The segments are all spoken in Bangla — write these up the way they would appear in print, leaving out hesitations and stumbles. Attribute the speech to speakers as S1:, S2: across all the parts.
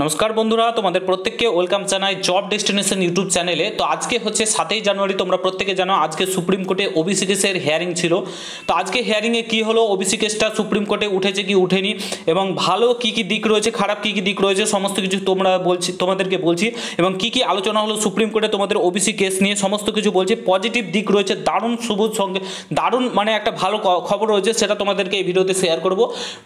S1: নমস্কার বন্ধুরা, তোমাদের প্রত্যেককে ওয়েলকাম জানাই জব ডেস্টিনেশন ইউটিউব চ্যানেলে। তো আজকে হচ্ছে 7ই জানুয়ারি, তোমরা প্রত্যেকে জানো আজকে সুপ্রিম কোর্টে ওবিসি কেসের হিয়ারিং ছিল। তো আজকে হিয়ারিংয়ে কী হলো, ওবিসি কেসটা সুপ্রিম কোর্টে উঠেছে কি উঠেনি, এবং ভালো কী কী দিক রয়েছে, খারাপ কী কী দিক রয়েছে, সমস্ত কিছু তোমাদেরকে বলছি। এবং কী কী আলোচনা হলো সুপ্রিম কোর্টে তোমাদের ওবিসি কেস নিয়ে সমস্ত কিছু বলছি। পজিটিভ দিক রয়েছে, দারুণ সবুজ সঙ্গে দারুণ মানে একটা ভালো খবর রয়েছে, সেটা তোমাদেরকে এই ভিডিওতে শেয়ার করব।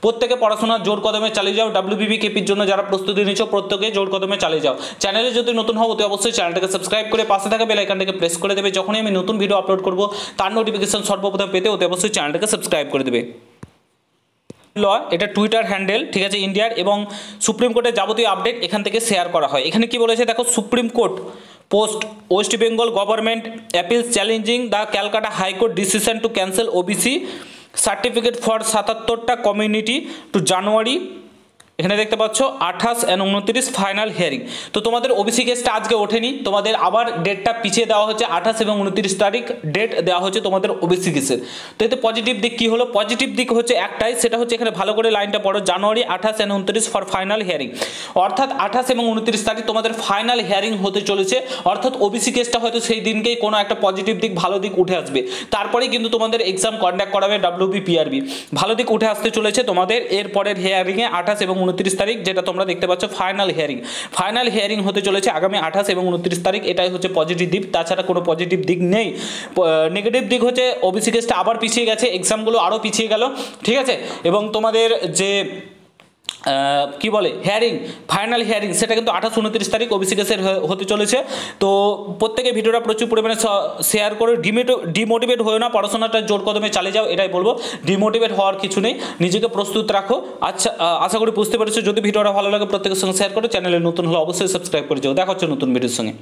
S1: প্রত্যেকে পড়াশোনা জোর কদমে চালিয়ে যাও। WBPKPর জন্য যারা প্রস্তুতি নিচ্ছ প্রত্যেকে জোর কদমে চালিয়ে যাও। চ্যানেলে যদি নতুন হও অতি অবশ্যই চ্যানেলটাকে সাবস্ক্রাইব করে পাশে থাকা বেল আইকনটাকে প্রেস করে দেবে। যখনই আমি নতুন ভিডিও আপলোড করব তার নোটিফিকেশন সর্বপ্রথম পেতে অতি অবশ্যই চ্যানেলটাকে সাবস্ক্রাইব করে দেবে। ল এটা টুইটার হ্যান্ডেল, ঠিক আছে, ইন্ডিয়ার, এবং সুপ্রিম কোর্টের যাবতীয় আপডেট এখান থেকে শেয়ার করা হয়। এখানে কি বলেছে দেখো, Supreme Court post West Bengal government appeals challenging the Calcutta high court decision to cancel OBC certificate for 77টা কমিউনিটি টু জানুয়ারি। এখানে দেখতে পাচ্ছ 28 এবং 29 ফাইনাল হিয়ারিং। তো তোমাদের ওবিসি কেসটা আজকে ওঠেনি, তোমাদের আবার ডেটটা পিছিয়ে দেওয়া হচ্ছে, 28 এবং 29 তারিখ ডেট দেওয়া হচ্ছে তোমাদের ওবিসি কেসের। তো এতে পজিটিভ দিক কী হলো, পজিটিভ দিক হচ্ছে একটাই, সেটা হচ্ছে এখানে ভালো করে লাইনটা পড়ো, জানুয়ারি 28 এবং 29 ফর ফাইনাল হিয়ারিং। অর্থাৎ 28 এবং 29 তারিখ তোমাদের ফাইনাল হিয়ারিং হতে চলেছে। অর্থাৎ ওবিসি কেসটা হয়তো সেই দিনকেই কোনো একটা পজিটিভ দিক, ভালো দিক উঠে আসবে। তারপরেই কিন্তু তোমাদের এক্সাম কন্ডাক্ট করাবে WBPRB। ভালো দিক উঠে আসতে চলেছে তোমাদের এরপরের হিয়ারিংয়ে 28 এবং 29 তারিখ, যেটা তোমরা দেখতে পাচ্ছ ফাইনাল হিয়ারিং। ফাইনাল হিয়ারিং হতে চলেছে আগামী 28 এবং 29 তারিখ। এটাই হচ্ছে পজিটিভ দিক, তাছাড়া কোনো পজিটিভ দিক নেই। নেগেটিভ দিক হচ্ছে ওবিসি কেসটা আবার পিছিয়ে গেছে, এক্সামগুলো আরও পিছিয়ে গেল, ঠিক আছে। এবং তোমাদের যে কি বলে হিয়ারিং, ফাইনাল হিয়ারিং, সেটা কিন্তু 28 29 তারিখ ওবিসি কেসের হতে চলেছে। তো প্রত্যেকে ভিডিওটা প্রচুর পরিমাণে শেয়ার করে ডিমোটিভেট হয়েও না, পড়াশোনাটা জোর কদমে চালিয়ে যাও, এটাই বলবো। ডিমোটিভেট হওয়ার কিছু নেই, নিজেকে প্রস্তুত রাখো। আচ্ছা, আশা করি বুঝতে পেরেছো। যদি ভিডিওটা ভালো লাগে প্রত্যেকের সঙ্গে শেয়ার করো, চ্যানেলে নতুন হলে অবশ্যই সাবস্ক্রাইব করে যাও। দেখা হচ্ছে নতুন ভিডিওর সঙ্গে।